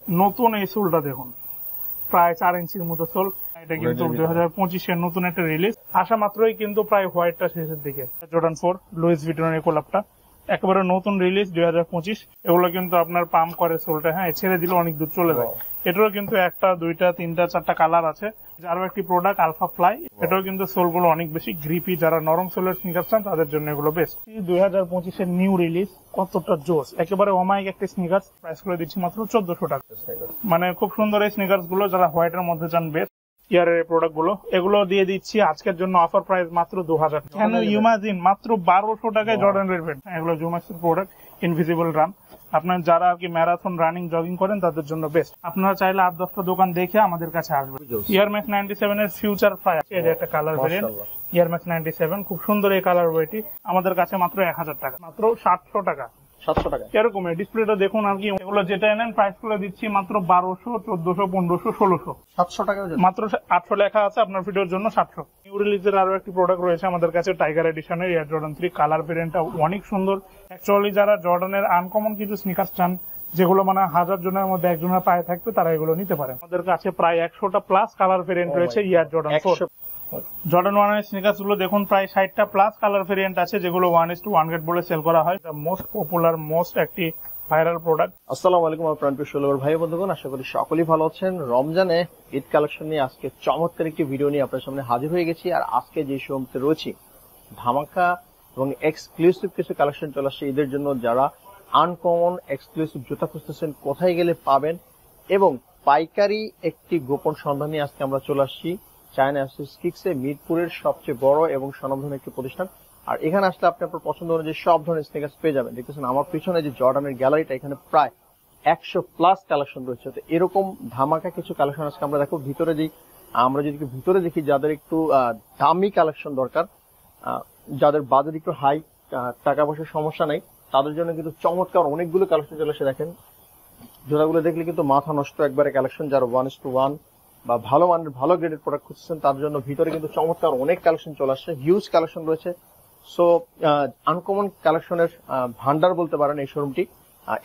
নতুন এই সোলটা দেখুন, প্রায় 4 ইঞ্চির মতো সোল। এটা কিন্তু 2025-এর নতুন একটা রিলিজ, আসা মাত্রই কিন্তু প্রায় হোয়াইটটা শেষের দিকে। জর্ডান 4 লুইস ভিটনের কোলাপটা একেবারে নতুন রিলিজ 2025। এগুলো কিন্তু আপনার পাম্প করে সোলটা, হ্যাঁ ছেড়ে দিলে অনেক দূর চলে যায়। এটারও কিন্তু একটা, দুইটা, তিনটা, চারটা কালার আছে। আরো একটি প্রোডাক্ট আলফা ফ্লাই, এটাও কিন্তু সোল গুলো অনেক বেশি গ্রিপি, যারা নরম সোলের স্নিকার চান তাদের জন্য এগুলো বেস্ট। 2025-এর নিউ রিলিজ, কতটা জোস, একেবারে অমায়িক একটা স্নিকার। প্রাইস করে দিচ্ছি মাত্র 1400 টাকা। মানে খুব সুন্দর এই স্নিকার গুলো, যারা হোয়াইটের মধ্যে চান বেস্ট ইয়ারের প্রোডাক্ট গুলো, এগুলো দিয়ে দিচ্ছি আজকের জন্য অফার প্রাইস মাত্র 2000। কেন ইমাজিন মাত্র 1200 টাকায় জর্ডান রেড প্যান্ট। এগুলো জুমাক্সের প্রোডাক্ট, ইনভিজিবল রান। আপনার যারা আর কি ম্যারাথন রানিং জগিং করেন তাদের জন্য বেস্ট। আপনারা চাইলে 8-10টা দোকান দেখে আমাদের কাছে আসবেন। ইয়ার ম্যাক্স 97 এর ফিউচার ফ্লাই, এই যে একটা কালার ভেরিয়েন্ট ইয়ার ম্যাক্স 97, খুব সুন্দর এই কালার বইটি আমাদের কাছে মাত্র 1000 টাকা, মাত্র 700 টাকা। 700 টাকা এরকম ডিসপ্লেটা দেখুন আর কি। এগুলো যেটা এনেন প্রাইস করে দিচ্ছি মাত্র 1200, 1400, 1500, 1600, 700 টাকা, মাত্র 800 লেখা আছে আপনার ভিডিওর জন্য 700। নিউ রিলিজের আরো একটি প্রোডাক্ট রয়েছে আমাদের কাছে, টাইগার এডিশনের এয়ার জর্ডান 3 কালার ভেরিয়েন্টটা অনেক সুন্দর। অ্যাকচুয়ালি যারা জর্ডানের আনকমন কিছু স্নিকার চান, যেগুলো মানে 1000 জনের মধ্যে একজনের পায়ে থাকবে, তারা এগুলো নিতে পারে। আমাদের কাছে প্রায় 100টা প্লাস কালার ভেরিয়েন্ট রয়েছে ইয়ার জর্ডান 4। জর্ডান 1 এর স্নিকার্স গুলো দেখুন, প্রায় 60টা প্লাস কালার ভেরিয়েন্ট আছে, যেগুলো 1:1 গ্রেড বলে সেল করা হয়। মোস্ট পপুলার, মোস্ট একটি ভাইরাল প্রোডাক্ট। আসসালামু আলাইকুম আমার প্রাণপ্রিয় ফলোয়ার ভাই বন্ধুগণ, আশা করি সকলেই ভালো আছেন। রমজানে ঈদ কালেকশন নিয়ে আজকে চমৎকার একটি ভিডিও নিয়ে আপনার সামনে হাজির হয়ে গেছি। আর আজকে যে শোরুমতে রয়েছি, ধামাকা এবং এক্সক্লুসিভ কিছু কালেকশন চলে আসছে ঈদের জন্য। যারা আনকমন এক্সক্লুসিভ জুতা খুঁজতেছেন, কোথায় গেলে পাবেন, এবং পাইকারি একটি গোপন সন্ধান নিয়ে আজকে আমরা চলে আসছি চায়না অ্যাসোসিয়েটসে, মিরপুরের সবচেয়ে বড় এবং স্বনামধন্য একটি প্রতিষ্ঠান। আর এখানে আসলে আপনি আপনার পছন্দ অনুযায়ী সব ধরনের স্নিকার্স পেয়ে যাবেন। দেখতেছেন আমার পিছনে যে জর্ডানের গ্যালারিটা, এখানে প্রায় 100 প্লাস কালেকশন রয়েছে। তো এরকম ধামাকা কিছু কালেকশন আজকে আমরা দেখো। আমরা যদি ভিতরে দেখি, যাদের একটু দামি কালেকশন দরকার, যাদের বাজেট একটু হাই, টাকা পয়সার সমস্যা নাই, তাদের জন্য কিন্তু চমৎকার অনেকগুলো কালেকশন চলে এসে দেখেন। জোড়াগুলো দেখলে কিন্তু মাথা নষ্ট একবারে কালেকশন। যারা 1:1 বা ভালো মানের ভালো গ্রেডের প্রোডাক্ট খুঁজছেন, তার জন্য ভিতরে কিন্তু চমৎকার অনেক কালেকশন চলে আসছে, হিউজ কালেকশন রয়েছে। সো আনকমন কালেকশনের ভান্ডার বলতে পারেন এই শোরুমটি।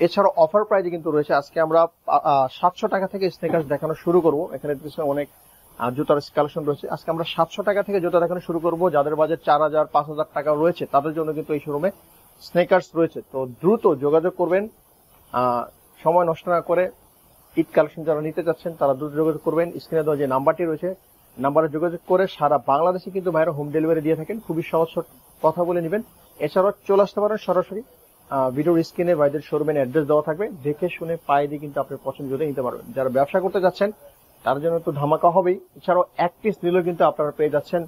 এছাড়াও অফার প্রাইজে কিন্তু রয়েছে। আজকে আমরা 700 টাকা থেকে স্নিকার্স দেখানো শুরু করবো। এখানে অনেক জুতার কালেকশন রয়েছে। আজকে আমরা 700 টাকা থেকে জুতা দেখানো শুরু করবো। যাদের বাজেট 4000, 5000 টাকা রয়েছে, তাদের জন্য কিন্তু এই শোরুমে স্নিকার্স রয়েছে। তো দ্রুত যোগাযোগ করবেন, সময় নষ্ট না করে। ঈদ কালেকশন যারা নিতে চাচ্ছেন তারা দ্রুত যোগাযোগ করবেন। স্ক্রিনে দেওয়া যে নাম্বারটি রয়েছে, নাম্বারে যোগাযোগ করে সারা বাংলাদেশে কিন্তু ভাইরা হোম ডেলিভারি দিয়ে থাকেন। খুবই সহজ কথা বলে নেবেন। এছাড়াও চলে আসতে পারেন সরাসরি। ভিডিওর স্ক্রিনে ভাইদের শোরুমের অ্যাড্রেস দেওয়া থাকবে, দেখে শুনে পায়ে দিয়ে কিন্তু আপনার পছন্দ করে নিতে পারবেন। যারা ব্যবসা করতে যাচ্ছেন তার জন্য তো ধামাকা হবেই। এছাড়াও এক পিস নিলেও কিন্তু আপনারা পেয়ে যাচ্ছেন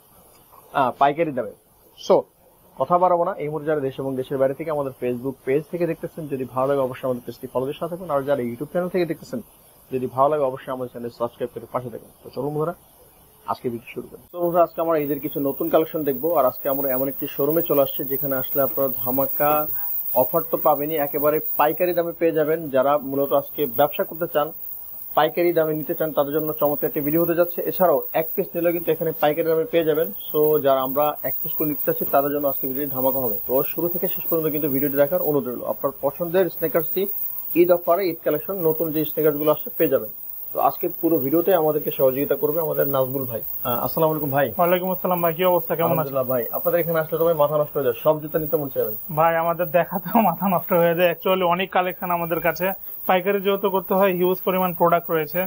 পাইকারি দামে। সো কথা বাড়াবো না, এই মুহূর্তে যারা দেশ এবং দেশের বাইরে থেকে আমাদের ফেসবুক পেজ থেকে দেখতেছেন, যদি ভালো লাগে অবশ্যই আমাদের পেজটি ফলো দিয়ে সাথে থাকুন। আর যারা ইউটিউব চ্যানেল থেকে দেখতেছেন, যদি ভালো লাগে অবশ্যই আমাদের চ্যানেল সাবস্ক্রাইব করে পাশে থাকুন। তো চলুন বন্ধুরা, আজকে ভিডিও শুরু করি। তো বন্ধুরা, আজকে আমরা ঈদের কিছু নতুন কালেকশন দেখবো। আর আজকে আমরা এমন একটি শোরুমে চলে আসছি, যেখানে আসলে আপনারা ধামাকা অফার তো পাবেনই, একেবারে পাইকারি দামে পেয়ে যাবেন। যারা মূলত আজকে ব্যবসা করতে চান, পাইকারি দামে নিতে চান, তাদের জন্য চমৎকার একটি ভিডিও হতে যাচ্ছে। এছাড়াও এক পিস নিলে কিন্তু এখানে পাইকারি দামে পেয়ে যাবেন। সো যারা আমরা এক পিস করে নিতে চাচ্ছি, তাদের জন্য আজকে ভিডিও ধামাকা হবে। তো শুরু থেকে শেষ পর্যন্ত কিন্তু ভিডিওটি দেখার অনুরোধ রইল। আপনার পছন্দের স্নিকার্সটি ঈদ অফারে, ঈদ কালেকশন নতুন যে স্নিকার্স গুলো আসছে পেয়ে যাবেন। তো আজকে পুরো ভিডিওতে আমাদেরকে সহযোগিতা করবে আমাদের নাজমুল ভাই। আসসালামু আলাইকুম ভাই। ওয়ালাইকুম আসসালাম ভাই, কি অবস্থা, কেমন আছেন ভাই? আপনাদের এখানে আসলে সবাই মাথা নষ্ট হয়ে যায়, সব জুতা নিতে মন চাই ভাই। আমাদের দেখাতেও মাথা নষ্ট হয়ে যায়। অ্যাকচুয়ালি অনেক কালেকশন আমাদের কাছে, পাইকারি যেহেতু করতে হয়, হিউজ পরিমাণ প্রোডাক্ট রয়েছে।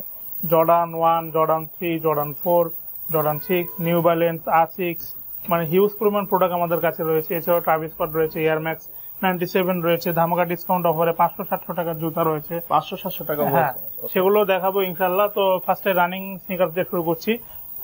Jordan 1, Jordan 3, Jordan 4, Jordan 6, New Balance, Asics, মানে হিউজ পরিমাণ প্রোডাক্ট আমাদের কাছে রয়েছে। এছাড়াও ট্রাভিস স্কট রয়েছে, এয়ার ম্যাক্স 97 রয়েছে। ধামাকা ডিসকাউন্ট অফারে 500-700 টাকার জুতা রয়েছে। 500-700 টাকা, হ্যাঁ, সেগুলো দেখাবো ইনশাল্লাহ। তো ফার্স্টে রানিং স্নিকার দিয়ে শুরু করছি।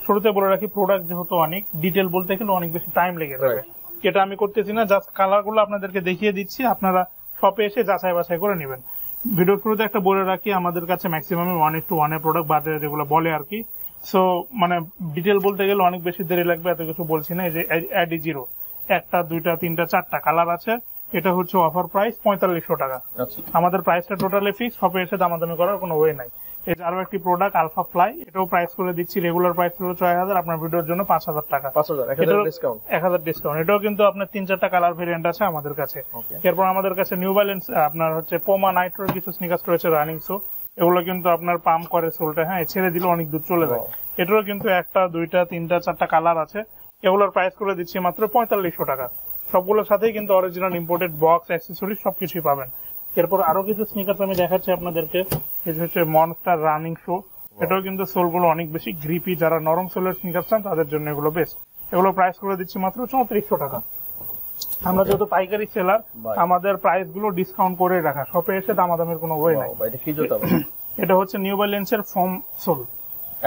শুরুতে বলে রাখি, প্রোডাক্ট যেহেতু অনেক ডিটেল বলতে গেলে অনেক বেশি টাইম লেগে যাবে। এটা আমি করতেছি না, জাস্ট কালার গুলো আপনাদেরকে দেখিয়ে দিচ্ছি, আপনারা শপে এসে যাচাই বাছাই করে নেবেন। ভিডিওর শুরুতে একটা বলে রাখি, আমাদের কাছে ম্যাক্সিমাম 1:1 প্রোডাক্ট বাজারে যেগুলো বলে আর কি। সো মানে ডিটেল বলতে গেলে অনেক বেশি দেরি লাগবে, এত কিছু বলছি না। এই যে অ্যাডি জিরো, 1টা, 2টা, 3টা, 4টা কালার আছে। এটা হচ্ছে অফার প্রাইস 4500 টাকা। আমাদের প্রাইসটা টোটালি ফিক্স, শপে এসে দামাদামি করার কোনো ওয়ে নাই। এই যে আরো একটি প্রোডাক্ট আলফা ফ্লাই, এটাও প্রাইস করে দিচ্ছি। রেগুলার প্রাইস হলো 6000, আপনার ভিডিওর জন্য 5000 টাকা, 1000 ডিসকাউন্ট। এটাও কিন্তু আপনার 3-4টা কালার ভেরিয়েন্ট আছে আমাদের কাছে। এরপর আমাদের কাছে নিউ ব্যালেন্স, আপনার হচ্ছে পোমা নাইট্রোর কিছু স্নিকার্স রয়েছে রানিং শো। এগুলো কিন্তু আপনার পাম্প করে সোলটা, হ্যাঁ ছেড়ে দিলে অনেক দূর চলে যায়। এটারও কিন্তু একটা দুইটা তিনটা চারটা কালার আছে। এগুলোর প্রাইস করে দিচ্ছি মাত্র 4500 টাকা। সবগুলোর সাথেই কিন্তু অরিজিনাল ইম্পোর্টেড বক্স অ্যাক্সেসরিজ সবকিছুই পাবেন। এরপর আরো কিছু স্নিকার্স আমি দেখাচ্ছি আপনাদেরকে। এটা হচ্ছে মনস্টার রানিং শো। এটাও কিন্তু সোলগুলো অনেক বেশি গ্রিপি, যারা নরম সোলের স্নিকার চান তাদের জন্য এগুলো বেস্ট। এগুলো প্রাইস করে দিচ্ছি মাত্র 3400 টাকা। আমরা যেহেতু পাইকারি সেলার, আমাদের প্রাইস গুলো ডিসকাউন্ট করে রাখা, শপে এসে দামাদামের কোনো ওয়ে নাই। এটা হচ্ছে নিউ ব্যালেন্সের ফর্ম সোল,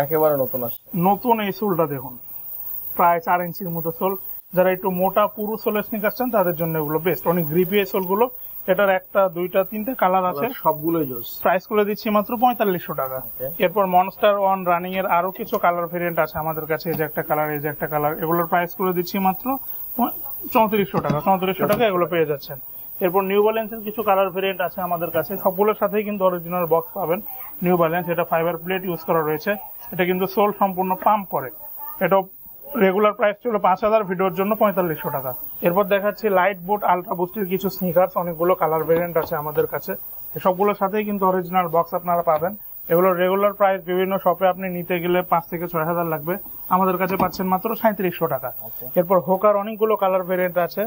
একেবারে নতুন আসছে। নতুন এই সোলটা দেখুন, প্রায় 4 ইঞ্চির মতো সোল। যারা একটু মোটা পুরু সোলের স্নিকার চান তাদের জন্য এগুলো বেস্ট, অনেক গ্রিপি এই সোল গুলো। এটার একটা দুইটা তিনটে কালার আছে, সবগুলোই জোস। প্রাইস করে দিচ্ছি মাত্র 4500 টাকা। এরপর মনস্টার ওয়ান রানিং এর আরো কিছু কালার ভেরিয়েন্ট আছে আমাদের কাছে। এই যে একটা কালার, এই যে একটা কালার, এগুলোর প্রাইস করে দিচ্ছি মাত্র 3400 টাকা। 3400 টাকা এগুলো পেয়ে যাচ্ছেন। এরপর নিউ ব্যালেন্সের কিছু কালার ভেরিয়েন্ট আছে আমাদের কাছে, সবগুলোর সাথেই কিন্তু অরিজিনাল বক্স পাবেন। নিউ ব্যালেন্স, এটা ফাইবার প্লেট ইউজ করা রয়েছে। এটা কিন্তু সোল সম্পূর্ণ পাম্প করে। এটা রেগুলার প্রাইস ছিল 5000, ভিডিওর জন্য 4500 টাকা। এরপর দেখাচ্ছি লাইট বুট আলট্রা বুস্টের কিছু স্নিকার্স, অনেকগুলো কালার ভেরিয়েন্ট আছে আমাদের কাছে। সবগুলোর সাথেই কিন্তু অরিজিনাল বক্স আপনারা পাবেন। এগুলোর রেগুলার প্রাইস বিভিন্ন শপে আপনি নিতে গেলে 5 থেকে 6000 লাগবে, আমাদের কাছে পাচ্ছেন মাত্র 3700 টাকা। এরপর হোকার অনেকগুলো কালার ভেরিয়েন্ট আছে,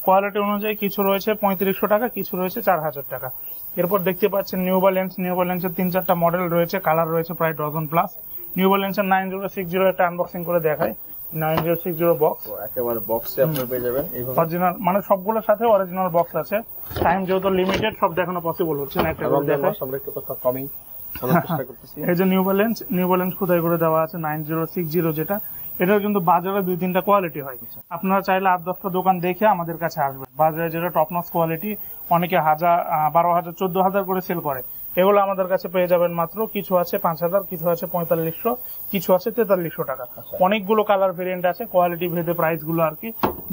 কোয়ালিটি অনুযায়ী কিছু রয়েছে 3500 টাকা, কিছু রয়েছে 4000 টাকা। এরপর দেখতে পাচ্ছেন নিউ ব্যালেন্সের 3-4টা মডেল রয়েছে, কালার রয়েছে প্রায় ডজন প্লাস। নিউ ব্যালেন্সের 9060 একটা আনবক্সিং করে দেখায়। 9060 বক্স একেবারে বক্সে আপনারা পেয়ে যাবেন অরিজিনাল, মানে সবগুলোর সাথে অরিজিনাল বক্স আছে। টাইম যেহেতু লিমিটেড, সব দেখানো পসিবল হচ্ছে না, একটা করে দেখাই। আমরা একটু কথা কমিং চেষ্টা করতেছি। এই যে নিউ ব্যালেন্স খোদাই করে দেওয়া আছে 9060, যেটা এটার কিন্তু বাজারে 2-3টা কোয়ালিটি হয়। আপনারা চাইলে 8-10টা দোকান দেখে আমাদের কাছে আসবেন। বাজারে যেটা টপ নচ কোয়ালিটি, অনেকে 1000, 12000, 14000 করে সেল করে, এগুলো আমাদের কাছে পেয়ে যাবেন মাত্র কিছু আছে 5000, কিছু আছে 4500, কিছু আছে 4300 টাকা। অনেকগুলো কালার ভেরিয়েন্ট আছে, কোয়ালিটি ভেদে প্রাইস গুলো আর কি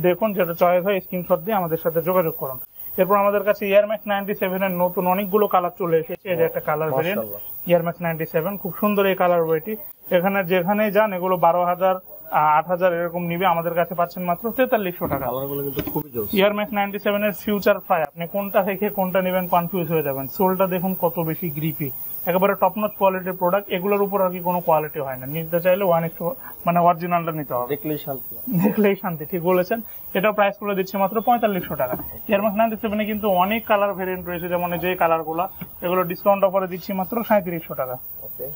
দেখুন, যেটা চয়েস হয় স্ক্রিনশট দিয়ে আমাদের সাথে যোগাযোগ করুন। এরপর আমাদের কাছে এয়ারম্যাক্স 97 এর নতুন অনেকগুলো কালার চলে এসেছে। এই যে একটা কালার ভেরিয়েন্ট এয়ারম্যাক্স 97, খুব সুন্দর এই কালার বইটি। এখানে যেখানে যান এগুলো 12000, 8000 এরকম নিবে, আমাদের কাছে পাচ্ছেন মাত্র 4300 টাকা। এয়ারম্যাক্স 97 এর ফিউচার ফ্লাই, আপনি কোনটা থেকে কোনটা নেবেন কনফিউজ হয়ে যাবেন। সোলটা দেখুন কত বেশি গ্রিপি, একেবারে টপ নচ কোয়ালিটির প্রোডাক্ট। এগুলোর উপর আর কি কোনো কোয়ালিটি হয় না, নিতে চাইলে 1:1 মানে অরিজিনালটা নিতে হবে, দেখলেই শান্তি। ঠিক বলেছেন। এটা প্রাইস করে দিচ্ছে মাত্র 4500 টাকা। এয়ারম্যাক্স 97 কিন্তু অনেক কালার ভেরিয়েন্ট রয়েছে, যেমন যে কালার গুলা, এগুলো ডিসকাউন্ট অফারে দিচ্ছি মাত্র 3700 টাকা।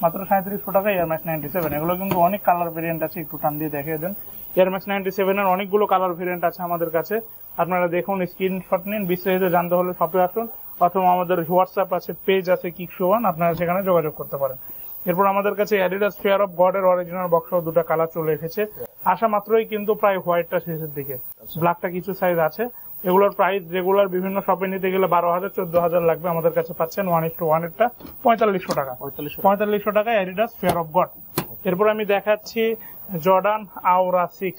মাত্র 3700 টাকা এয়ারম্যাক্স 97। এগুলো কিন্তু অনেক কালার ভেরিয়েন্ট আছে, একটু টান দিয়ে দেখিয়ে দেন। এয়ারম্যাক্স 97 এর অনেকগুলো কালার ভেরিয়েন্ট আছে আমাদের কাছে, আপনারা দেখুন, স্ক্রিনশট নিন। বিস্তারিত জানতে হলে শপে আসুন, অথবা আমাদের হোয়াটসঅ্যাপ আছে, পেজ আছে কিকশো1, আপনারা সেখানে যোগাযোগ করতে পারেন। এরপর আমাদের কাছে অ্যাডিডাস ফেয়ার অফ গড এর অরিজিনাল বক্স সহ 2টা কালার চলে এসেছে। আসা মাত্রই কিন্তু প্রায় হোয়াইটটা শেষের দিকে, ব্ল্যাকটা কিছু সাইজ আছে। এগুলোর প্রাইস রেগুলার বিভিন্ন শপে নিতে গেলে 12000, 14000 লাগবে, আমাদের কাছে পাচ্ছেন 1:1 এরটা 4500 টাকা। 4500 টাকায় অ্যাডিডাস ফেয়ার অফ গড। এরপর আমি দেখাচ্ছি জর্ডান আওরা 6,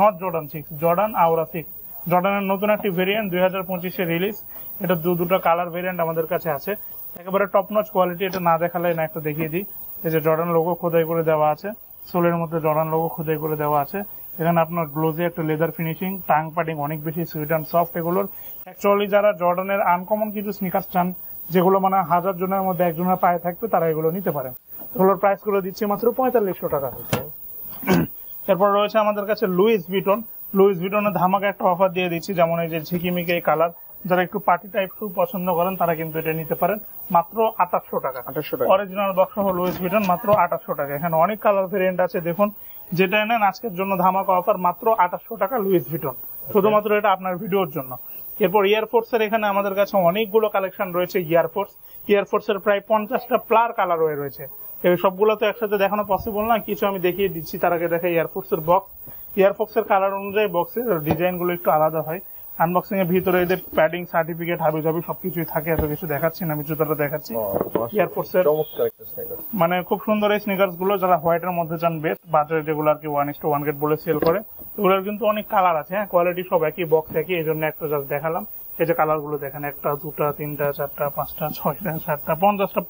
নট জর্ডান 6, জর্ডান আওরা 6। জর্ডানের নতুন একটি ভেরিয়েন্ট 2025-এ রিলিজ। এটা 2টা কালার ভেরিয়েন্ট আমাদের কাছে আছে, একেবারে টপ নচ কোয়ালিটি। এটা না দেখালে না, একটা দেখিয়ে দিই। এই যে জর্ডান লোগো খোদাই করে দেওয়া আছে, সোলের মধ্যে জর্ডান লোগো খোদাই করে দেওয়া আছে। এখানে আপনার গ্লোজি একটা লেদার ফিনিশিং, টাং প্যাডিং অনেক বেশি সুইট অ্যান্ড সফট। এগুলোর অ্যাকচুয়ালি যারা জর্ডানের আনকমন কিছু স্নিকার্স চান, যেগুলো মানে 1000 জনের মধ্যে একজনের পায়ে থাকবে, তারা এগুলো নিতে পারেন। এগুলোর প্রাইস গুলো দিচ্ছি মাত্র 4500 টাকা। এরপর রয়েছে আমাদের কাছে লুইস ভিটনের ধামাকা একটা অফার দিয়ে দিচ্ছি, যেমন এই যে ঝিকিমিকি এই কালার। যারা একটু পার্টি টাইপ শু পছন্দ করেন তারা কিন্তু এটা নিতে পারেন মাত্র 2800 টাকা। অরিজিনাল বক্স সহ লুইস ভিটন মাত্র 2800 টাকা। এখানে অনেক কালার ভেরিয়েন্ট আছে, দেখুন যেটা নেন আজকের জন্য ধামাকা অফার মাত্র 2800 টাকা লুইস ভিটন, শুধুমাত্র এটা আপনার ভিডিওর জন্য। এরপর এয়ারফোর্স এর এখানে আমাদের কাছে অনেকগুলো কালেকশন রয়েছে। এয়ারফোর্স এর প্রায় 50টা প্লার কালার রয়েছে। এই সবগুলো তো একসাথে দেখানো পসিবল না, কিছু আমি দেখিয়ে দিচ্ছি। তার আগে দেখাই এয়ারফোর্স এর বক্স। এয়ারফোর্স এর কালার অনুযায়ী বক্সের ডিজাইন গুলো একটু আলাদা হয়। আনবক্সিং এর ভিতরে এদের প্যাডিং, সার্টিফিকেট, হাবি সবকিছুই থাকে। এত কিছু দেখাচ্ছি না, আমি জুতাটা দেখাচ্ছি। এয়ারফোর্স এর মানে খুব সুন্দর এই স্নিকার্স গুলো, যারা হোয়াইট এর মধ্যে চান বেস্ট, বাজারে যেগুলো আর কি 1:1 গেট বলে সেল করে, এগুলোর কিন্তু অনেক কালার আছে। হ্যাঁ, কোয়ালিটি সব একই, বক্স একই, এই জন্য একটা জাস্ট দেখালাম। এই যে কালার গুলো দেখেন, 1টা 2টা 3টা 4টা 5টা 6টা 7টা 50টা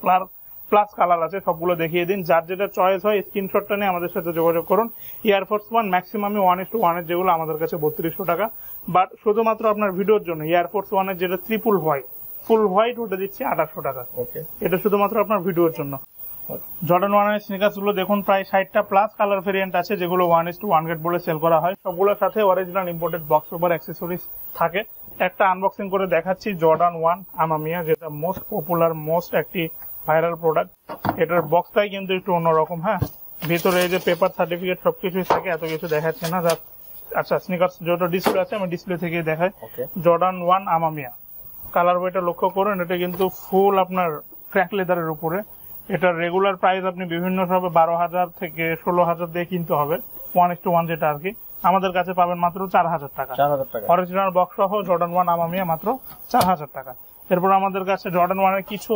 প্লাস কালার আছে, সবগুলো দেখিয়ে দিন। যার যেটা চয়েস হয় স্ক্রিনশটটা নিয়ে আমাদের সাথে যোগাযোগ করুন। এয়ারফোর্স 1 ম্যাক্সিমামই 1:1 এর যেগুলো আমাদের কাছে 3200 টাকা। বাট শুধুমাত্র আপনার ভিডিওর জন্য এয়ারফোর্স 1 এর যেটা ট্রিপল হোয়াইট, ফুল হোয়াইট ওটা দিচ্ছি 2800 টাকা। ওকে, এটা শুধুমাত্র আপনার ভিডিওর জন্য। জর্ডান 1 এর স্নিকার্স গুলো দেখুন প্রায় 60টা প্লাস কালার ভেরিয়েন্ট আছে, যেগুলো 1:1 গ্রেড বলে সেল করা হয়। সবগুলোর সাথে original imported box over accessories থাকে। একটা আনবক্সিং করে দেখাচ্ছি জর্ডান 1 আমামিয়া, যেটা মোস্ট পপুলার মোস্ট একটি ভাইরাল প্রোডাক্ট। এটার বক্সটাই কিন্তু একটু অন্যরকম। হ্যাঁ, ভিতরে এই যে পেপার সার্টিফিকেট সবকিছুই থাকে, এত কিছু দেখাচ্ছে না। আচ্ছা, স্নিকার্স যেটা ডিসপ্লে আছে আমি ডিসপ্লে থেকে দেখাই। জর্ডান 1 আমামিয়া কালার বইটা লক্ষ্য করুন, এটা কিন্তু ফুল আপনার ক্র্যাক লেদারের উপরে। এটার রেগুলার প্রাইস আপনি বিভিন্ন সবে 12,000 থেকে 16,000 দিয়ে কিনতে হবে, 1:1 যেটা আর কি। আমাদের কাছে পাবেন মাত্র 4,000 টাকা। অরিজিনাল বক্স সহ জর্ডান 1 আমামিয়া মাত্র 4,000 টাকা। এরপর আমাদের কাছে জর্ডান 1 এর কিছু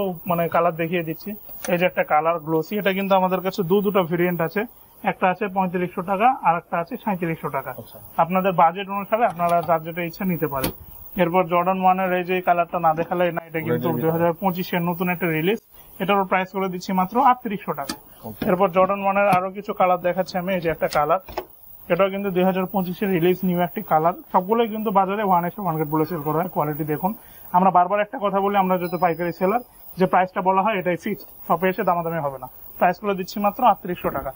কালার দেখিয়ে দিচ্ছি। এই যে একটা কালার গ্লোসি, এটা কিন্তু আমাদের কাছে দুটো ভেরিয়েন্ট আছে। একটা আছে 3500 টাকা আর একটা আছে 3700 টাকা। আপনাদের বাজেট অনুসারে আপনারা যার যেটা ইচ্ছা নিতে পারেন। এরপর জর্ডান 1 এর এই যে কালারটা না দেখালে না, এটা কিন্তু 2025 এর নতুন একটা রিলিজ। এটার প্রাইস করে দিচ্ছি মাত্র 3800 টাকা। এরপর জর্ডান 1 এর আরো কিছু কালার দেখাচ্ছি আমি। এই যে একটা কালার, এটাও কিন্তু 2025 এর রিলিজ নিউ একটি কালার। সবগুলোই কিন্তু বাজারে 1:1 গ্রেড বলে সেল করা হয়। কোয়ালিটি দেখুন। আমরা বারবার একটা কথা বলি, আমরা যত পাইকারি সেলার, যে প্রাইসটা বলা হয় এটাই ফিক্সড, শপে এসে দামাদামি হবে না। প্রাইস গুলো দিচ্ছি মাত্র 3800 টাকা।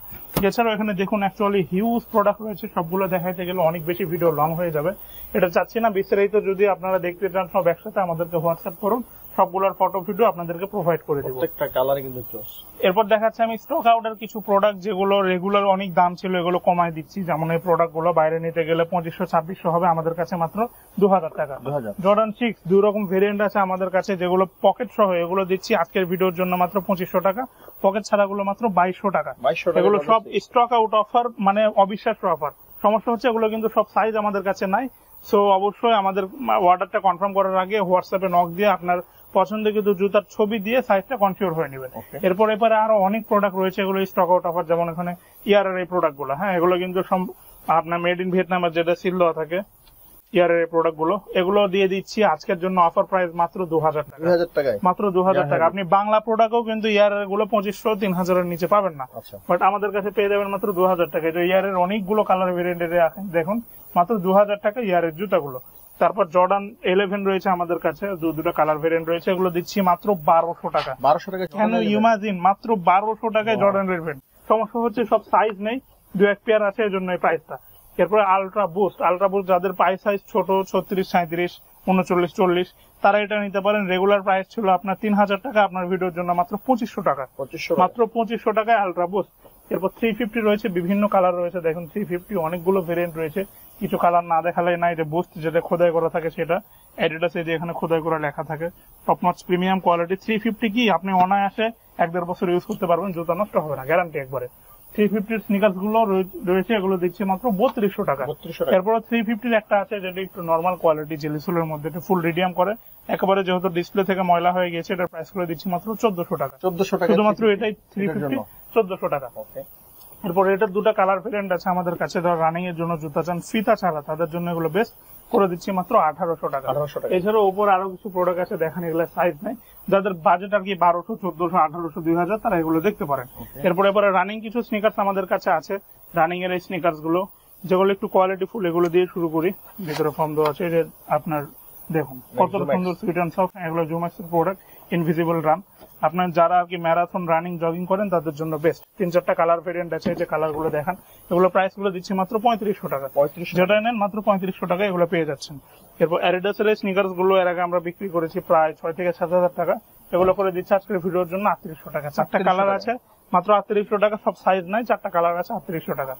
এছাড়াও এখানে দেখুন অ্যাকচুয়ালি হিউজ প্রোডাক্ট রয়েছে, সবগুলো দেখাইতে গেলে অনেক বেশি ভিডিও লং হয়ে যাবে। এটা চাচ্ছি না। বিস্তারিত যদি আপনারা দেখতে চান সব একসাথে আমাদেরকে হোয়াটসঅ্যাপ করুন, সবগুলোর ফটো ভিডিও আপনাদেরকে প্রোভাইড করে দেবো। প্রত্যেকটা কালারে কিন্তু জোস। এরপর দেখাচ্ছি আমি স্টক আউটের কিছু প্রোডাক্ট, যেগুলো রেগুলার অনেক দাম ছিল, এগুলো কমায় দিচ্ছি। যেমন এই প্রোডাক্ট গুলো বাইরে নিতে গেলে 2500-2600 হবে, আমাদের কাছে মাত্র 2000 টাকা। জর্ডান 6 দুই রকম ভেরিয়েন্ট আছে আমাদের কাছে, যেগুলো পকেট সহ, এগুলো দিচ্ছি আজকের ভিডিওর জন্য মাত্র 2500 টাকা। পকেট ছাড়া গুলো মাত্র 2200 টাকা। এগুলো সব স্টক আউট অফার, মানে অবিশ্বাস্য অফার। সমস্যা হচ্ছে এগুলো কিন্তু সব সাইজ আমাদের কাছে নাই। সো অবশ্যই আমাদের অর্ডারটা কনফার্ম করার আগে হোয়াটসঅ্যাপে নক দিয়ে আপনার পছন্দের কিন্তু জুতার ছবি দিয়ে সাইজটা কনফিগার হয়ে নেবেন। এরপরে আরো অনেক প্রোডাক্ট রয়েছে, এগুলো স্টক আউট অফার। যেমন এখানে ইয়ারের এই প্রোডাক্ট গুলো, হ্যাঁ, এগুলো কিন্তু আপনার মেড ইন ভিয়েতনাম যেটা সিল দেওয়া থাকে, ইয়ারের এই প্রোডাক্ট গুলো, এগুলো দিয়ে দিচ্ছি আজকের জন্য অফার প্রাইস মাত্র 2000 টাকা। মাত্র 2000 টাকা। আপনি বাংলা প্রোডাক্টও কিন্তু ইয়ারের গুলো 2500-3000 এর নিচে পাবেন না, বাট আমাদের কাছে পেয়ে যাবেন মাত্র 2000 টাকা। ইয়ারের অনেকগুলো কালার ভেরিয়েন্টের দেখুন, মাত্র 2000 টাকা ইয়ারের জুতাগুলো। তারপর জর্ডান 11 রয়েছে আমাদের কাছে, দুটো কালার ভেরিয়েন্ট রয়েছে, এগুলো দিচ্ছি মাত্র 1200 টাকা। 1200 টাকা কেন ইমাজিন, মাত্র 1200 টাকায় জর্ডান 11। সমস্যা হচ্ছে সব সাইজ নেই, দু এক পেয়ার আছে, এর জন্য এই প্রাইসটা। এরপরে আলট্রা বুস্ট যাদের পাই সাইজ ছোট 36, 37, 39, 40, তারা এটা নিতে পারেন। রেগুলার প্রাইস ছিল আপনার 3000 টাকা, আপনার ভিডিওর জন্য মাত্র 2500 টাকা। মাত্র 2500 টাকায় আলট্রা বুস্ট। এরপর 350 রয়েছে, বিভিন্ন কালার রয়েছে। দেখুন 350 অনেকগুলো ভেরিয়েন্ট রয়েছে। কিছু কালার না দেখালে না, এটা বুস্ট যেটা খোদাই করা থাকে, সেটা অ্যাডিডাস এই যে এখানে খোদাই করা লেখা থাকে। Top notch premium quality. 350 কি আপনি অনায়াসে 1-1.5 বছর ইউজ করতে পারবেন, জুতা নষ্ট হবে না, গ্যারান্টি একবারে। 350 স্নিকার্স গুলো রয়েছে, এগুলো দিচ্ছি মাত্র 3200 টাকা। এরপর 350 একটা আছে যেটা একটু নর্মাল কোয়ালিটি, জেলিসোলের মধ্যে, এটা ফুল রিডিয়াম করে একেবারে, যেহেতু ডিসপ্লে থেকে ময়লা হয়ে গেছে, এটার প্রাইস করে দিচ্ছি মাত্র 1400 টাকা। 1400 টাকা শুধুমাত্র এটাই 350, 1400 টাকা। এরপর এটার দুটো কালার ভেরিয়েন্ট আছে আমাদের কাছে, যারা রানিং এর জন্য জুতা চান ফিতা ছাড়া, তাদের জন্য এগুলো বেস্ট করে দিচ্ছি মাত্র 1800 টাকা। এছাড়াও উপর আরো কিছু প্রোডাক্ট আছে, দেখেন এগুলো সাইজ নেই, যাদের বাজেট আর কি 1200, 1400, 1800, 2000, তারা এগুলো দেখতে পারেন। এরপরে রানিং কিছু স্নিকার্স আমাদের কাছে আছে, রানিং এর এই স্নিকার্স গুলো যেগুলো একটু কোয়ালিটি ফুল, এগুলো দিয়ে শুরু করি। ভিতরে ফর্ম দেওয়া আছে, যে আপনার দেখুন কত সুন্দর সুইট অ্যান্ড সফট। এগুলো জুমাক্সের প্রোডাক্ট, ইনভিজিবল রান। আপনার যারা আর কি ম্যারাথন রানিং জগিং করেন তাদের জন্য বেস্ট। 3-4টা কালার ভেরিয়েন্ট আছে, যে কালার গুলো দেখেন। এগুলো প্রাইস গুলো দিচ্ছি মাত্র 3500 টাকা। যেটা নেন মাত্র 3500 টাকা এগুলো পেয়ে যাচ্ছেন। এরপর অ্যাডিডাস এর স্নিকার্স গুলো এর আগে আমরা বিক্রি করেছি প্রায় 6 থেকে 7000 টাকা, এগুলো করে দিচ্ছি আজকের ভিডিওর জন্য 3800 টাকা। 4টা কালার আছে, মাত্র 3800 টাকা। সব সাইজ নাই, 4টা কালার আছে, 3800 টাকা।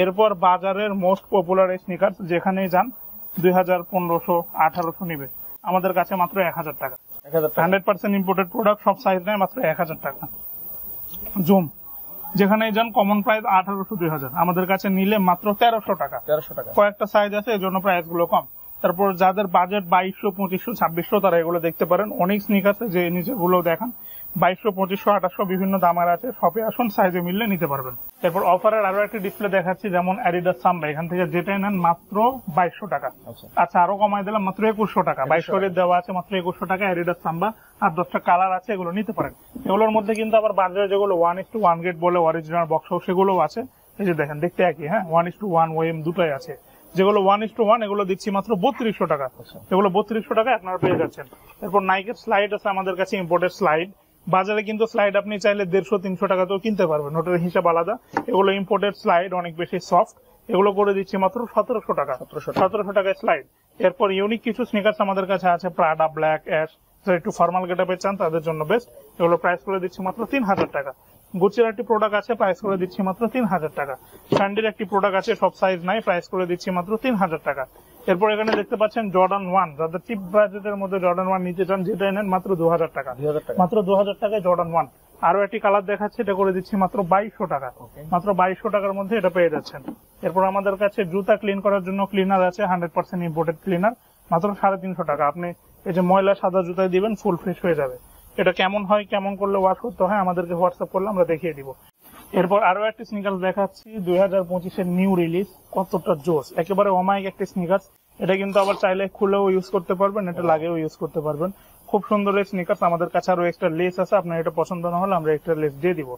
এরপর বাজারের মোস্ট পপুলার এই স্নিকার্স, যেখানেই যান 2000, 1500, 1800 নিবে, আমাদের কাছে মাত্র 1000 টাকা। 100% ইম্পোর্টেড প্রোডাক্ট, সব সাইজ নেয়, মাত্র 1000 টাকা। জুম যেখানেই যান কমন প্রাইস 1800, 2000, আমাদের কাছে নিলে মাত্র 1300 টাকা। কয়েকটা সাইজ আছে, এর জন্য প্রাইস গুলো কম। তারপর যাদের বাজেট 2200, 2500, 2600, তারা এগুলো দেখতে পারেন। অনেক স্নিকার্স যে নিচেগুলো দেখান, 2200, 2500, 2800 বিভিন্ন দামের আছে। শপে আসুন, সাইজে মিললে নিতে পারবেন। এরপর অফারের আরো একটা ডিসপ্লে দেখাচ্ছি, যেমন অ্যাডিডাস সাম্বা, এখান থেকে যেটাই নেন মাত্র 2200 টাকা। আচ্ছা, আরো কমাই দিলাম, মাত্র 2100 টাকা। 2200 দেওয়া আছে, মাত্র 2100 টাকা অ্যাডিডাস সাম্বা। আর 10টা কালার আছে, এগুলো নিতে পারেন। এগুলোর মধ্যে কিন্তু আবার বাজারে যেগুলো 1:1 গ্রেড বলে অরিজিনাল বক্স, সেগুলোও আছে। এই যে দেখেন, দেখতে একই, হ্যাঁ, 1:1 ওএম দুটোই আছে। যেগুলো 1:1 এগুলো দিচ্ছি মাত্র 3200 টাকা। এগুলো 3200 টাকা আপনারা পেয়ে যাচ্ছেন। এরপর নাইকের স্লাইড আছে আমাদের কাছে, ইম্পোর্টেড স্লাইড। বাজারে কিন্তু স্লাইড আপনি চাইলে 150-300 টাকাতেও কিনতে পারবেন, ওটার হিসাব আলাদা। এগুলো ইম্পোর্টেড স্লাইড, অনেক বেশি সফট। এগুলো করে দিচ্ছি মাত্র 1700 টাকা। 1700 টাকায় স্লাইড। এরপর ইউনিক কিছু স্নিকার্স আমাদের কাছে আছে, প্রাডা, ব্ল্যাক, অ্যাশ, যারা একটু ফর্মাল গেটআপে চান তাদের জন্য বেস্ট। এগুলো প্রাইস করে দিচ্ছি মাত্র 3000 টাকা। গুচির একটি প্রোডাক্ট আছে, প্রাইস করে দিচ্ছি মাত্র 3000 টাকা। স্যান্ডির একটি প্রোডাক্ট আছে, সব সাইজ নাই, প্রাইস করে দিচ্ছি মাত্র 3000 টাকা। এরপর এখানে দেখতে পাচ্ছেন জর্ডান 1, যাদের চিপ বাজেটের মধ্যে জর্ডান 1 নিতে চান, যেটা নেন মাত্র 2000 টাকা। মাত্র 2000 টাকায় জর্ডান 1। আরো একটি কালার দেখাচ্ছে, এটা করে দিচ্ছি মাত্র 2200 টাকা। মাত্র 2200 টাকার মধ্যে এটা পেয়ে যাচ্ছেন। এরপর আমাদের কাছে জুতা ক্লিন করার জন্য ক্লিনার আছে, 100% ইম্পোর্টেড ক্লিনার, মাত্র 350 টাকা। আপনি এই যে ময়লা সাদা জুতায় দিবেন, ফুল ফ্রেশ হয়ে যাবে। এটা কেমন হয়, কেমন করলে ওয়াশ করতে হয় আমাদেরকে হোয়াটসঅ্যাপ করলে আমরা দেখিয়ে দিব। এরপর আরো একটি স্নিকার্স দেখাচ্ছি, 2025 এর নিউ রিলিজ, কতটা জোস, একেবারে অমায়িক একটি স্নিকার্স। এটা কিন্তু আবার চাইলে খুলেও ইউজ করতে পারবেন, এটা লাগেও ইউজ করতে পারবেন। খুব সুন্দর এই স্নিকার্স। আমাদের কাছে আরো এক্সট্রা লেস আছে, আপনার এটা পছন্দ না হলে আমরা এক্সট্রা লেস দিয়ে দিব।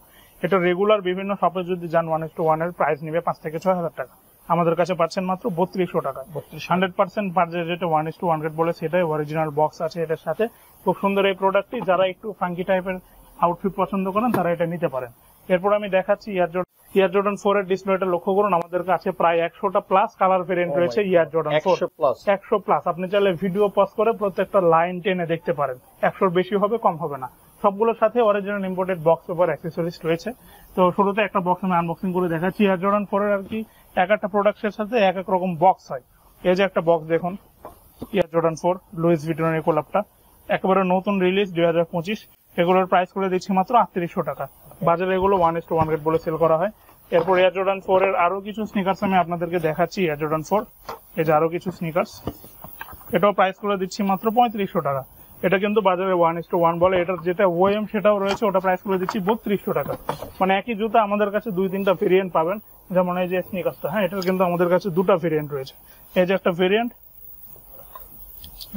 এটা রেগুলার বিভিন্ন শপে যদি যান 1:1 এর প্রাইস নিবে 5 থেকে 6000 টাকা। আমাদের কাছে পাচ্ছেন মাত্র 3200 টাকা। 100% বাজেট যেটা 1:1 রেট বলে সেটাই, অরিজিনাল বক্স আছে এটার সাথে। খুব সুন্দর এই প্রোডাক্টটি, যারা একটু ফাঙ্কি টাইপের আউটফিট পছন্দ করেন তারা এটা নিতে পারেন। এরপর আমি দেখাচ্ছি এয়ার জর্ডান 4 এর ডিসপ্লেটা লক্ষ্য করুন, আমাদের কাছে প্রায় 100টা প্লাস কালার ভেরিয়েন্ট রয়েছে। Air Jordan 4 100 plus. আপনি চাইলে ভিডিও পজ করে প্রত্যেকটা লাইন টেনে দেখতে পারেন, 100 বেশি হবে, কম হবে না। সবগুলোর সাথে original imported box paper accessories রয়েছে। তো শুরুতে একটা বক্স আমি আনবক্সিং করে দেখাচ্ছি। এয়ার জর্ডান 4 এর আর কি এক একটা প্রোডাক্টের সাথে এক এক রকম বক্স হয়। এই যে একটা বক্স দেখুন, এয়ার জর্ডান 4 লুইস ভিটনের কোলাপটা, একেবারে নতুন রিলিজ 2025। এগুলোর প্রাইস করে দিচ্ছি মাত্র 3800 টাকা। বাজারে এগুলো 1:1 রেট বলে সেল করা হয়। এরপর এয়ার জর্ডান 4 এর আরো কিছু স্নিকার্স আমি আপনাদেরকে দেখাচ্ছি। এয়ার জর্ডান 4, এই যে আরো কিছু স্নিকার্স, এটাও প্রাইস করে দিচ্ছি মাত্র 3500 টাকা। এটা কিন্তু বাজারে 1:1 বলে, এটার যেটা ওএম সেটাও রয়েছে, ওটা প্রাইস করে দিচ্ছি 3200 টাকা। মানে একই জুতা আমাদের কাছে 2-3টা ভেরিয়েন্ট পাবেন। যেমন এই যে স্নিকার্সটা, হ্যাঁ, এটার কিন্তু আমাদের কাছে 2টা ভেরিয়েন্ট রয়েছে। এই যে একটা ভেরিয়েন্ট,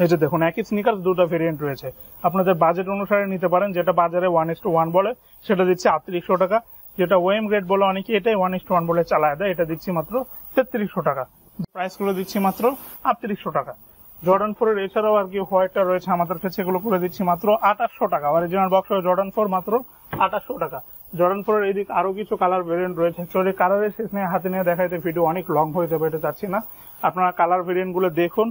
এই যে দেখুন, একই স্নিকার্স 2টা ভেরিয়েন্ট রয়েছে। আপনাদের বাজেট অনুসারে নিতে পারেন। যেটা বাজারে 1:1 বলে সেটা দিচ্ছি 3800 টাকা। যেটা ওএম গ্রেড বলে অনেকে এটাই 1:1 বলে চালায় দেয়, এটা দিচ্ছি মাত্র 3300 টাকা। প্রাইস গুলো দিচ্ছি মাত্র 3800 টাকা। জর্ডান 4 এর এছাড়াও আর কি হোয়াইটটা রয়েছে আমাদের কাছে, এগুলো করে দিচ্ছি মাত্র 2800 টাকা। অরিজিনাল বক্স জর্ডান 4 মাত্র 2800 টাকা। জর্ডান 4 এর এদিক আরো কিছু কালার ভেরিয়েন্ট রয়েছে। অ্যাকচুয়ালি কালারের শেষ নিয়ে হাতে নিয়ে দেখাইতে ভিডিও অনেক লং হয়ে যাবে, এটা চাচ্ছি না। আপনারা কালার ভেরিয়েন্ট গুলো দেখুন,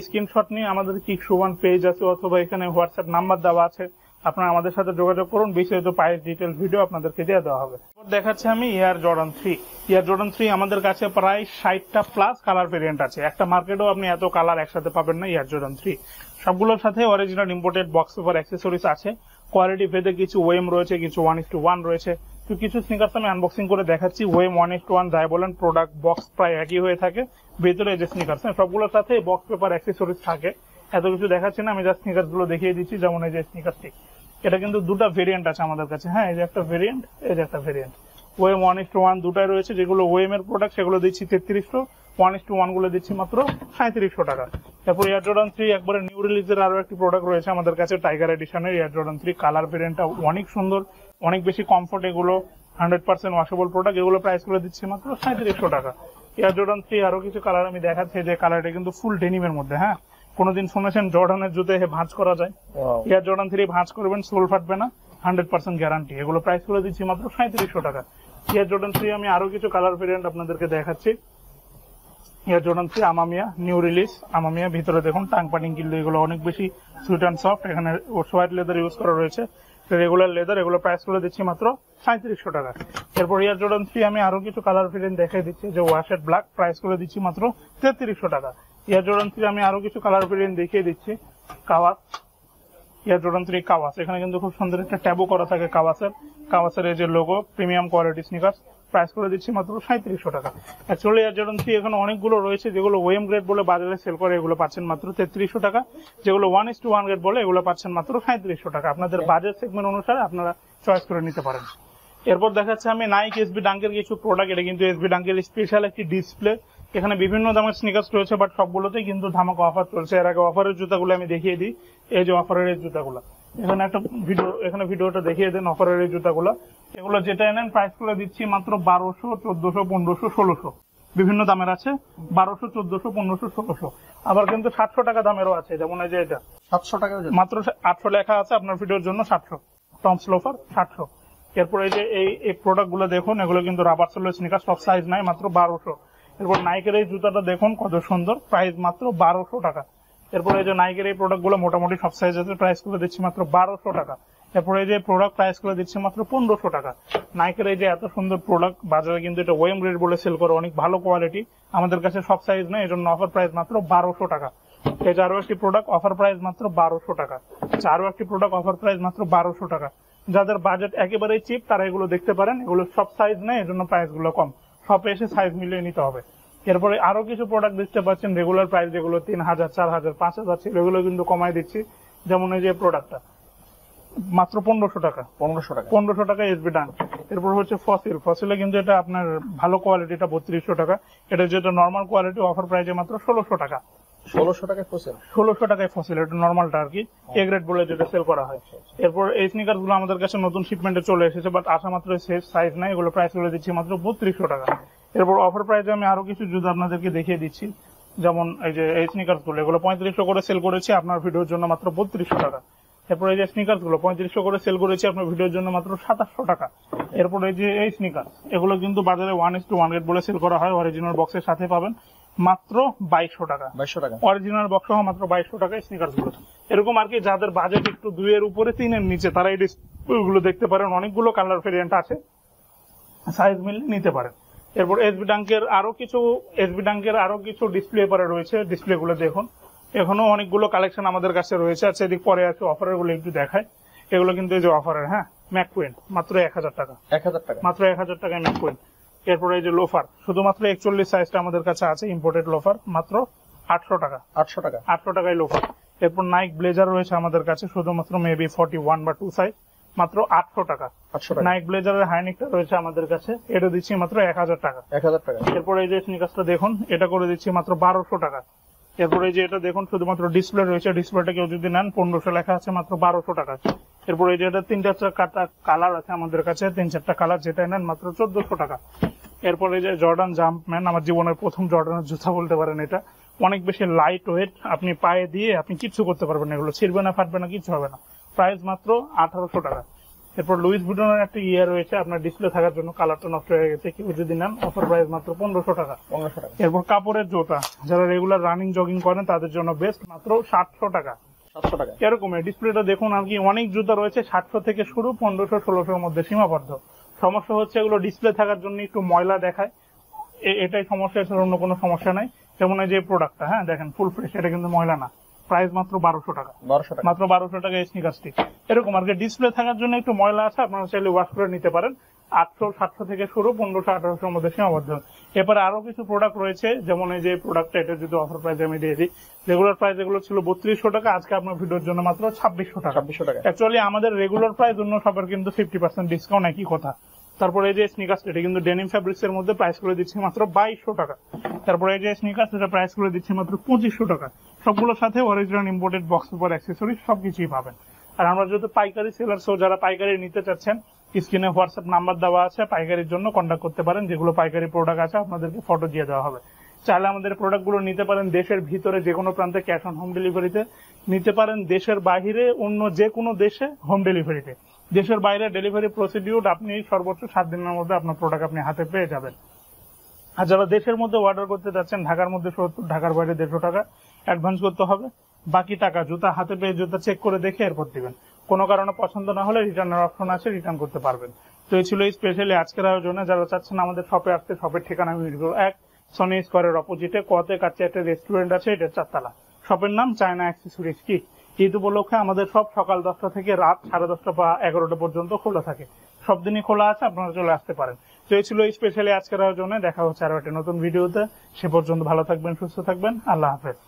স্ক্রিনশট নিয়ে আমাদের কিক সুবান পেজ আছে অথবা এখানে হোয়াটসঅ্যাপ নাম্বার দেওয়া আছে, আপনারা আমাদের সাথে যোগাযোগ করুন, বিস্তারিত প্রাইস ডিটেল ভিডিও আপনাদেরকে দিয়ে দেওয়া হবে। দেখাচ্ছি আমি এয়ার জর্ডান 3। এয়ার জর্ডান 3 আমাদের কাছে প্রায় 60টা প্লাস কালার ভেরিয়েন্ট আছে। একটা মার্কেটেও আপনি এত কালার একসাথে পাবেন না। এয়ার জর্ডান 3 সবগুলোর সাথে original imported box paper accessories আছে। কোয়ালিটি ভেদে কিছু ওএম রয়েছে, কিছু 1:1 রয়েছে। তো কিছু স্নিকার্স আমি আনবক্সিং করে দেখাচ্ছি। ওএম 1:1 যাই বলেন, প্রোডাক্ট বক্স প্রায় একই হয়ে থাকে। ভেতরে যে স্নিকার্স সবগুলোর সাথে বক্স পেপার অ্যাক্সেসরিজ থাকে। এত কিছু দেখাচ্ছি না, আমি জাস্ট স্নিকার্স গুলো দেখিয়ে দিচ্ছি। যেমন এই যে স্নিকার্সটি, এটা কিন্তু 2টা ভেরিয়েন্ট আছে আমাদের কাছে। হ্যাঁ, এই যে একটা ভেরিয়েন্ট, এই যে একটা ভেরিয়েন্ট। ওএম 1:1 দুটাই রয়েছে। যেগুলো ওএম এর প্রোডাক্ট সেগুলো দিচ্ছি 3300, 1:1 গুলো দিচ্ছি মাত্র 3700 টাকা। তারপর এয়ার জর্ডান 3 একবারে নিউ রিলিজের আরো একটি প্রোডাক্ট রয়েছে আমাদের কাছে, টাইগার এডিশনের এয়ার জর্ডান 3। কালার ভেরিয়েন্টটা অনেক সুন্দর, অনেক বেশি কমফোর্ট। এগুলো 100% ওয়াশেবল প্রোডাক্ট। এগুলো প্রাইস করে দিচ্ছি মাত্র 3700 টাকা। এয়ার জর্ডান 3 আরো কিছু কালার আমি দেখাচ্ছি। যে কালারটা কিন্তু ফুল ডেনিমের মধ্যে। হ্যাঁ, কোনদিন শুনেছেন জর্ডানের জুতে ভাঁজ করা যায়? এয়ার জর্ডান 3 ভাঁজ করবেন, সোল ফাটবে না, 100% গ্যারান্টি। এগুলো প্রাইস করে দিচ্ছি মাত্র 3700 টাকা। এয়ার জর্ডান 3 আমি আরো কিছু কালার ভেরিয়েন্ট আপনাদেরকে দেখাচ্ছি। এয়ার জর্ডান 3 আমামিয়া নিউ রিলিজ। আমামিয়া ভিতরে দেখুন টাং পাটিং কিন্তু এগুলো অনেক বেশি সুইট অ্যান্ড সফট। এখানে হোয়াইট লেদার ইউজ করা রয়েছে, রেগুলার লেদার। এগুলো প্রাইস করে দিচ্ছি মাত্র 3700 টাকা। এরপর এয়ার জর্ডান 3 আমি আরো কিছু কালার ভেরিয়েন্ট দেখাই দিচ্ছি। যে ওয়াশেড ব্ল্যাক, প্রাইস করে দিচ্ছি মাত্র 3300 টাকা। এয়ার জর্ডান 3 আমি আরো কিছু কালার ভেরিয়েন্ট দেখিয়ে দিচ্ছি। কাওয়াস, এয়ার জর্ডান 3 কাওয়াস। এখানে কিন্তু খুব সুন্দর একটা ট্যাবও করা থাকে কাওয়াসের এই যে logo, premium quality sneakers. Price করে দিচ্ছি মাত্র 3700 টাকা। অ্যাকচুয়ালি এয়ার জর্ডান 3 এখানে অনেকগুলো রয়েছে। যেগুলো ওএম গ্রেড বলে বাজারে সেল করে এগুলো পাচ্ছেন মাত্র 3300 টাকা। যেগুলো 1:1 গ্রেড বলে এগুলো পাচ্ছেন মাত্র 3700 টাকা। আপনাদের বাজেট সেগমেন্ট অনুসারে আপনারা চয়েস করে নিতে পারেন। এরপর দেখাচ্ছে আমি নাইক এসবি ডাঙ্কের কিছু প্রোডাক্ট। এটা কিন্তু এসবি ডাঙ্কের স্পেশাল একটি ডিসপ্লে। এখানে বিভিন্ন দামের স্নিকার্স রয়েছে, বাট সবগুলোতেই কিন্তু ধামাকা অফার চলছে। এর আগে অফারের জুতাগুলো আমি দেখিয়ে দিই। এই যে অফারের এই জুতাগুলো, এখানে একটা ভিডিওটা দেখিয়ে দেন। অফারের এই জুতাগুলো, এগুলো যেটা এনেন প্রাইস করে দিচ্ছি মাত্র 1200, 1400, 1500, 1600। বিভিন্ন দামের আছে, 1200, 1400, 1500, 1600। আবার কিন্তু 700 টাকা দামেরও আছে, যেমন এই যে এটা 700 টাকা মাত্র 800 লেখা আছে, আপনার ভিডিওর জন্য 700। Tom's loafer 700। এরপর এই যে এই প্রোডাক্ট গুলো দেখুন, এগুলো কিন্তু রাবার সোলের স্নিকার, সব সাইজ নাই, মাত্র 1200। এরপর নাইকের এই জুতাটা দেখুন কত সুন্দর, প্রাইস মাত্র 1200 টাকা। এরপর এই যে নাইকের এই প্রোডাক্ট গুলো মোটামুটি সব সাইজ আছে, প্রাইস করে দিচ্ছি মাত্র 1200 টাকা। এরপর এই যে প্রোডাক্ট প্রাইস করে দিচ্ছি মাত্র 1500 টাকা। নাইকের এই যে এত সুন্দর প্রোডাক্ট, বাজারে কিন্তু এটা ওয়েম গ্রেড বলে সেল করে, অনেক ভালো কোয়ালিটি। আমাদের কাছে সব সাইজ নেই, এজন্য অফার প্রাইস মাত্র 1200 টাকা। এই যে আরো একটি প্রোডাক্ট, অফার প্রাইস মাত্র 1200 টাকা। আরো একটি প্রোডাক্ট, অফার প্রাইস মাত্র 1200 টাকা। যাদের বাজেট একেবারেই চিপ তারা এগুলো দেখতে পারেন, এগুলো সব সাইজ নেই, এজন্য প্রাইস গুলো কম। শপে এসে সাইজ মিলিয়ে নিতে হবে। এরপরে আরো কিছু প্রোডাক্ট দেখতে পাচ্ছেন, রেগুলার প্রাইস যেগুলো 3000, 4000, 5000 ছিল, এগুলো কিন্তু কমাই দিচ্ছি। যেমন এই যে প্রোডাক্টটা মাত্র 1500 টাকা। 1500 টাকা এসবি ডান। এরপর হচ্ছে ফসিলে কিন্তু এটা আপনার ভালো কোয়ালিটি, এটা 3200 টাকা। এটা যেটা নর্মাল কোয়ালিটি, অফার প্রাইসে মাত্র 1600 টাকা। 1600 টাকায় ফসিল, 1600 টাকায় ফসিল, এটা নর্মালটা আর কি, এ গ্রেড বলে যেটা সেল করা হয়। এরপর এই স্নিকার গুলো আমাদের কাছে নতুন শিপমেন্টে চলে এসেছে, বাট আসা মাত্র সাইজ নাই, এগুলো প্রাইস করে দিচ্ছি মাত্র 3200 টাকা। এরপর অফার প্রাইসে আমি আরো কিছু জুতা আপনাদেরকে দেখিয়ে দিচ্ছি, যেমন এই যে এই স্নিকার গুলো, এগুলো 3500 করে সেল করেছি আপনার ভিডিওর জন্য মাত্র 3200 টাকা। এরপর এই যে স্নিকার গুলো 3500 করে সেল করেছি আপনার ভিডিওর জন্য মাত্র 2700 টাকা। এরপর এই যে এই স্নিকার, এগুলো কিন্তু বাজারে 1:1 রেট বলে সেল করা হয়, অরিজিনাল বক্সের সাথে পাবেন মাত্র 2200 টাকা। 2200 টাকা অরিজিনাল বক্স সহ মাত্র 2200 টাকায় স্নিকার গুলো। এরকম আর কি, যাদের বাজেট একটু 2 এর উপরে 3 এর নিচে, তারা এই গুলো দেখতে পারেন, অনেকগুলো কালার ভেরিয়েন্ট আছে, সাইজ মিলে নিতে পারেন। এরপর এসবি ডাঙ্কের আরো কিছু ডিসপ্লে পরে রয়েছে, ডিসপ্লে গুলো দেখুন, এখনো অনেকগুলো কালেকশন আমাদের কাছে রয়েছে। আচ্ছা, এদিক পরে আছে অফারের গুলো একটু দেখায়। এগুলো কিন্তু এই যে অফারের, হ্যাঁ, ম্যাককুইন মাত্র 1000 টাকা, 1000 টাকা, মাত্র 1000 টাকায় ম্যাককুইন। এরপরে এই যে লোফার, শুধুমাত্র 41 সাইজটা আমাদের কাছে আছে, ইম্পোর্টেড লোফার, মাত্র 800 টাকা, 800 টাকা, 800 টাকায় লোফার। এরপর নাইক ব্লেজার রয়েছে আমাদের কাছে, শুধুমাত্র মেবি 41 বা 2 সাইজ, মাত্র 800 টাকা। 800 টাকা। নাইক ব্লেজারের হাইনিকটা রয়েছে আমাদের কাছে, এটা দিচ্ছি মাত্র 1000 টাকা, 1000 টাকা। এরপর এই যে স্নিকার্সটা দেখুন, এটা করে দিচ্ছি মাত্র 1200 টাকা। এরপর এই যে এটা দেখুন, শুধুমাত্র ডিসপ্লে রয়েছে, ডিসপ্লেটা কেউ যদি নেন 1500 লেখা আছে, মাত্র 1200 টাকা। এরপর এই যে এটা 3-4টা কালার আছে আমাদের কাছে, 3-4টা কালার, যেটা নেন মাত্র 1400 টাকা। এরপরে যে জর্ডান জাম্পম্যান, আমার জীবনের প্রথম জর্ডানের জুতা বলতে পারেন, এটা অনেক বেশি লাইট ওয়েট, আপনি পায়ে দিয়ে আপনি কিচ্ছু করতে পারবেন না, এগুলো ছিড়বে না, ফাটবে না, কিছু হবে না। প্রাইস মাত্র 1800 টাকা। এরপর লুইস ভিটনের একটা রয়েছে, আপনার ডিসপ্লে থাকার জন্য কালারটা নষ্ট হয়ে গেছে, কেউ যদি নেন অফার প্রাইস মাত্র 1500 টাকা। 1500 টাকা। এরপর কাপড়ের জুতা, যারা রেগুলার রানিং জগিং করেন তাদের জন্য বেস্ট, মাত্র 700 টাকা। 700 টাকা। এরকম ডিসপ্লেটা দেখুন আর কি, অনেক জুতা রয়েছে 700 থেকে শুরু, 1500-1600 এর মধ্যে সীমাবদ্ধ। সমস্যা হচ্ছে এগুলো ডিসপ্লে থাকার জন্য একটু ময়লা দেখায়, এটাই সমস্যা, এছাড়া অন্য কোনো সমস্যা নাই। যেমন এই যে প্রোডাক্টটা, হ্যাঁ দেখেন ফুল ফ্রেশ, এটা কিন্তু ময়লা না, প্রাইস মাত্র 1200 টাকা, 1200 টাকা, মাত্র 1200 টাকা স্নিকার্সটি। এরকম আর কি, ডিসপ্লে থাকার জন্য একটু ময়লা আছে, আপনারা চাইলে ওয়াশ করে নিতে পারেন। 800-700 থেকে শুরু, 1500-1800 এর মধ্যে সীমাবদ্ধ। এরপরে আরো কিছু প্রোডাক্ট রয়েছে, যেমন এই যে প্রোডাক্টটা, এটা যদি অফার প্রাইস আমি দিয়ে দিই, রেগুলার প্রাইস এগুলো ছিল 3200 টাকা, আজকে আপনার ভিডিওর জন্য মাত্র 2600 টাকা। 2600 টাকা। অ্যাকচুয়ালি আমাদের রেগুলার প্রাইস অন্য সবার কিন্তু 50% ডিসকাউন্ট, একই কথা। তারপরে এই যে স্নিকার্স, এটা কিন্তু ডেনিম ফ্যাব্রিক্স এর মধ্যে, প্রাইস করে দিচ্ছি মাত্র 2200 টাকা। তারপরে এই যে স্নিকার্স, এটা প্রাইস করে দিচ্ছি মাত্র 2500 টাকা। সবগুলোর সাথে original imported box paper, accessories সবকিছুই পাবেন। আর আমরা যেহেতু পাইকারি সেলার, সো যারা পাইকারি নিতে চাচ্ছেন, স্ক্রিনে হোয়াটসঅ্যাপ নাম্বার দেওয়া আছে, পাইকারির জন্য কন্ট্যাক্ট করতে পারেন। যেগুলো পাইকারি প্রোডাক্ট আছে আপনাদেরকে ফটো দিয়ে দেওয়া হবে। চাইলে আমাদের প্রোডাক্ট গুলো নিতে পারেন দেশের ভিতরে যে কোনো প্রান্তে ক্যাশ অন হোম ডেলিভারিতে, নিতে পারেন দেশের বাইরে অন্য যে কোনো দেশে হোম ডেলিভারিতে। দেশের বাইরে ডেলিভারি প্রসিডিউর আপনি সর্বোচ্চ 7 দিনের মধ্যে আপনার প্রোডাক্ট আপনি হাতে পেয়ে যাবেন। আর যারা দেশের মধ্যে অর্ডার করতে যাচ্ছেন, ঢাকার মধ্যে 70, ঢাকার বাইরে 150 টাকা অ্যাডভান্স করতে হবে। বাকি টাকা জুতা হাতে পেয়ে জুতা চেক করে দেখে এরপর দিবেন। কোনো কারণে পছন্দ না হলে রিটার্নের অপশন আছে, রিটার্ন করতে পারবেন। তো এই ছিল এই স্পেশালি আজকের আয়োজনে। যারা চাচ্ছেন আমাদের শপে আসতে, শপের ঠিকানা আমি 1 সনি স্কোয়ারের অপোজিটে কতে কাছে একটা রেস্টুরেন্ট আছে, এটা 4 তলা। শপের নাম চায়না অ্যাক্সেসরিজ। কি ঈদ উপলক্ষে আমাদের সব সকাল 10টা থেকে রাত 10:30 বা 11টা পর্যন্ত খোলা থাকে, সব দিনই খোলা আছে, আপনারা চলে আসতে পারেন। তো এই ছিল এই স্পেশালি আজকের আয়োজনে। দেখা হচ্ছে আরো একটা নতুন ভিডিওতে, সে পর্যন্ত ভালো থাকবেন, সুস্থ থাকবেন, আল্লাহ হাফেজ।